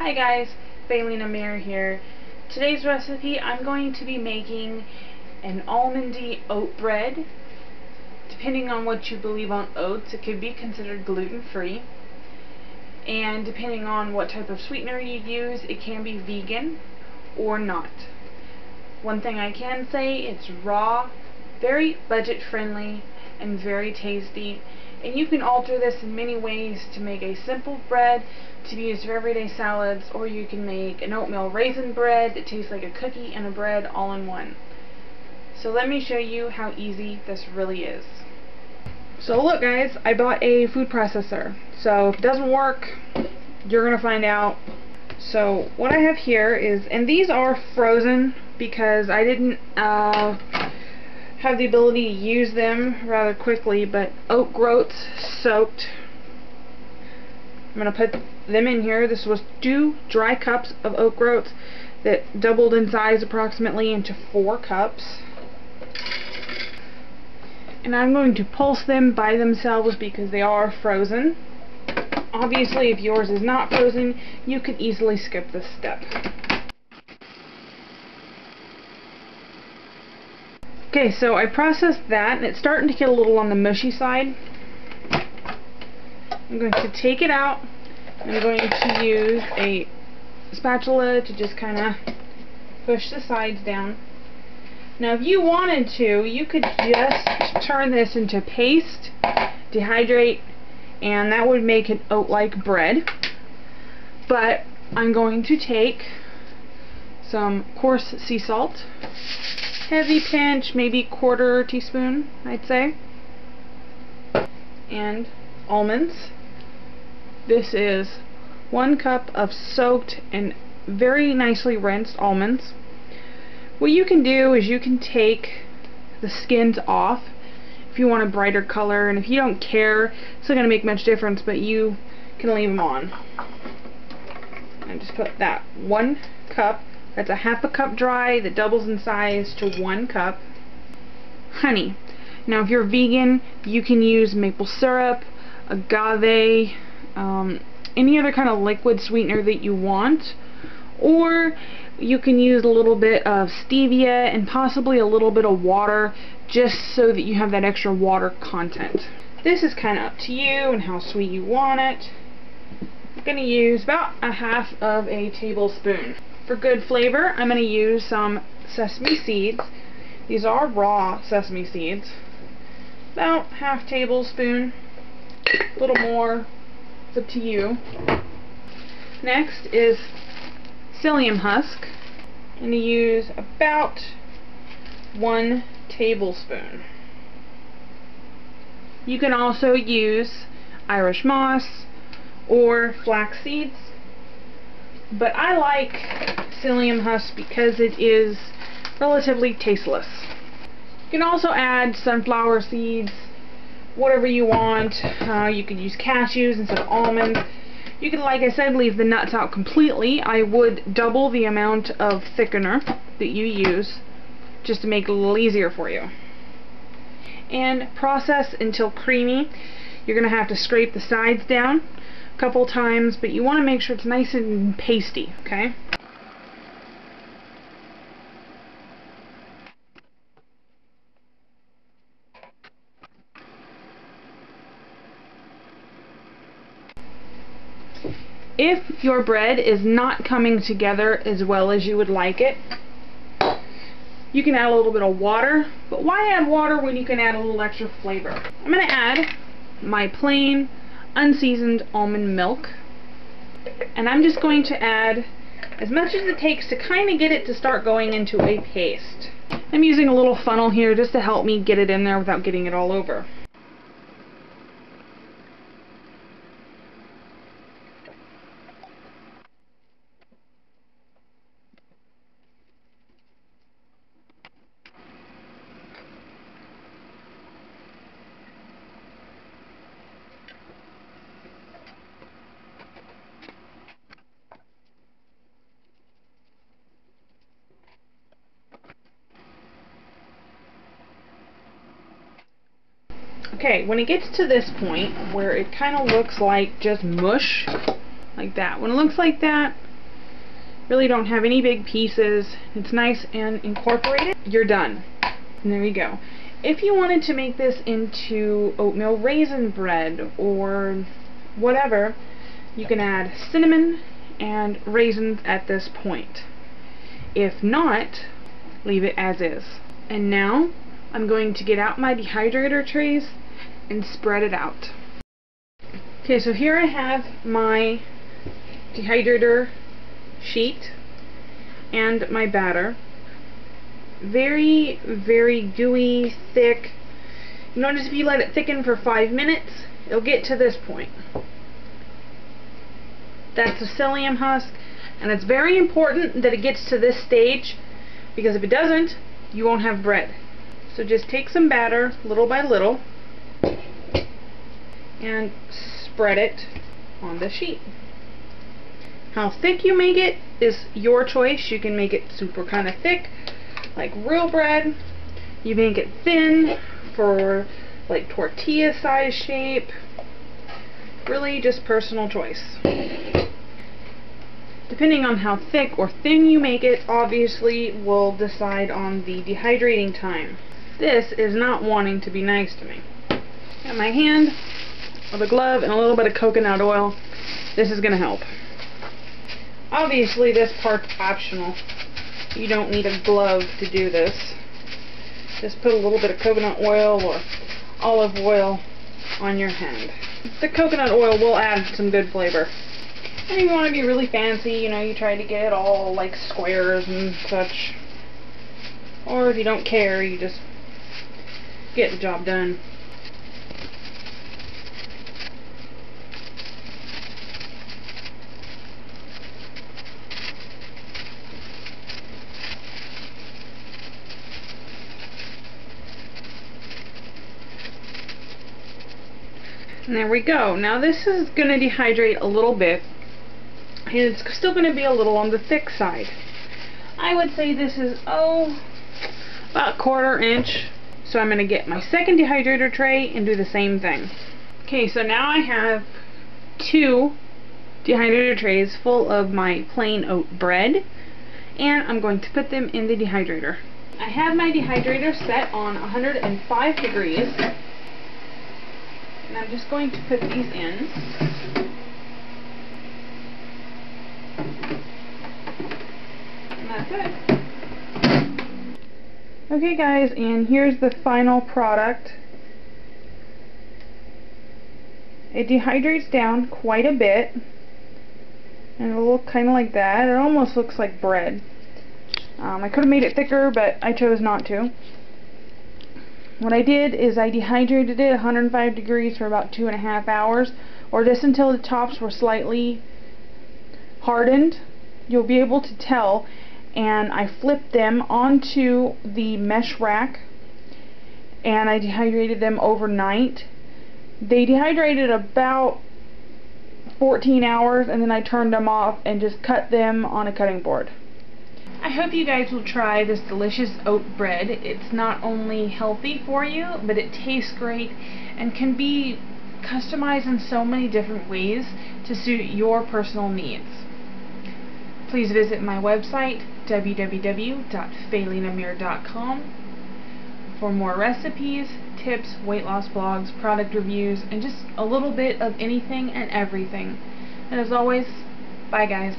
Hi guys, Faylina Meir here. Today's recipe, I'm going to be making an almondy oat bread. Depending on what you believe on oats, it could be considered gluten-free. And depending on what type of sweetener you use, it can be vegan or not. One thing I can say, it's raw, very budget-friendly, and very tasty. And you can alter this in many ways to make a simple bread to be used for everyday salads, or you can make an oatmeal raisin bread that tastes like a cookie and a bread all in one. So let me show you how easy this really is. So look guys, I bought a food processor. So if it doesn't work, you're going to find out. So what I have here is, and these are frozen because I didn't have the ability to use them rather quickly, but oat groats soaked. I'm going to put them in here. This was 2 dry cups of oat groats that doubled in size approximately into 4 cups. And I'm going to pulse them by themselves because they are frozen. Obviously, if yours is not frozen, you can easily skip this step. Okay, so I processed that, and it's starting to get a little on the mushy side. I'm going to take it out. I'm going to use a spatula to just kind of push the sides down. Now, if you wanted to, you could just turn this into paste, dehydrate, and that would make an oat-like bread. But I'm going to take some coarse sea salt, heavy pinch, maybe 1/4 teaspoon, I'd say, and almonds. This is 1 cup of soaked and very nicely rinsed almonds. What you can do is you can take the skins off if you want a brighter color, and if you don't care, it's not going to make much difference, but you can leave them on. And just put that 1 cup. That's a 1/2 cup dry that doubles in size to 1 cup. Honey. Now if you're vegan, you can use maple syrup, agave, any other kind of liquid sweetener that you want, or you can use a little bit of stevia and possibly a little bit of water, just so that you have that extra water content. This is kind of up to you and how sweet you want it. I'm going to use about 1/2 of a tablespoon. For good flavor, I'm going to use some sesame seeds. These are raw sesame seeds. About 1/2 tablespoon. A little more. It's up to you. Next is psyllium husk. I'm going to use about 1 tablespoon. You can also use Irish moss or flax seeds, but I like psyllium husk because it is relatively tasteless. You can also add sunflower seeds, whatever you want. You could use cashews instead of almonds. You can, like I said, leave the nuts out completely. I would double the amount of thickener that you use just to make it a little easier for you. And process until creamy. You're going to have to scrape the sides down a couple times, but you want to make sure it's nice and pasty, okay? If your bread is not coming together as well as you would like it, you can add a little bit of water, but why add water when you can add a little extra flavor? I'm going to add my plain, unseasoned almond milk, and I'm just going to add as much as it takes to kind of get it to start going into a paste. I'm using a little funnel here just to help me get it in there without getting it all over. Okay, when it gets to this point where it kind of looks like just mush, like that, when it looks like that, really don't have any big pieces. It's nice and incorporated. You're done. And there you go. If you wanted to make this into oatmeal raisin bread or whatever, you can add cinnamon and raisins at this point. If not, leave it as is. And now I'm going to get out my dehydrator trays and spread it out. Okay, so here I have my dehydrator sheet and my batter. Very, very gooey, thick. You notice if you let it thicken for 5 minutes, it'll get to this point. That's the psyllium husk, and it's very important that it gets to this stage, because if it doesn't, you won't have bread. So just take some batter, little by little, and spread it on the sheet. How thick you make it is your choice. You can make it super kind of thick, like real bread. You make it thin for like tortilla size shape. Really just personal choice. Depending on how thick or thin you make it, obviously will decide on the dehydrating time. This is not wanting to be nice to me. Got my hand with a glove and a little bit of coconut oil. This is going to help. Obviously this part's optional. You don't need a glove to do this. Just put a little bit of coconut oil or olive oil on your hand. The coconut oil will add some good flavor. And if you want to be really fancy, you know, you try to get all like squares and such. Or if you don't care, you just get the job done. And there we go. Now this is going to dehydrate a little bit, and it's still going to be a little on the thick side. I would say this is, about 1/4 inch. So I'm going to get my second dehydrator tray and do the same thing. Okay, so now I have 2 dehydrator trays full of my plain oat bread, and I'm going to put them in the dehydrator. I have my dehydrator set on 105 degrees. And I'm just going to put these in. And that's it. Okay guys, and here's the final product. It dehydrates down quite a bit. And it'll look kind of like that. It almost looks like bread. I could have made it thicker, but I chose not to. What I did is I dehydrated it 105 degrees for about 2.5 hours, or just until the tops were slightly hardened. You'll be able to tell. And I flipped them onto the mesh rack, and I dehydrated them overnight. They dehydrated about 14 hours, and then I turned them off and just cut them on a cutting board. I hope you guys will try this delicious oat bread. It's not only healthy for you, but it tastes great and can be customized in so many different ways to suit your personal needs. Please visit my website, www.faylinamir.com, for more recipes, tips, weight loss blogs, product reviews, and just a little bit of anything and everything. And as always, bye guys.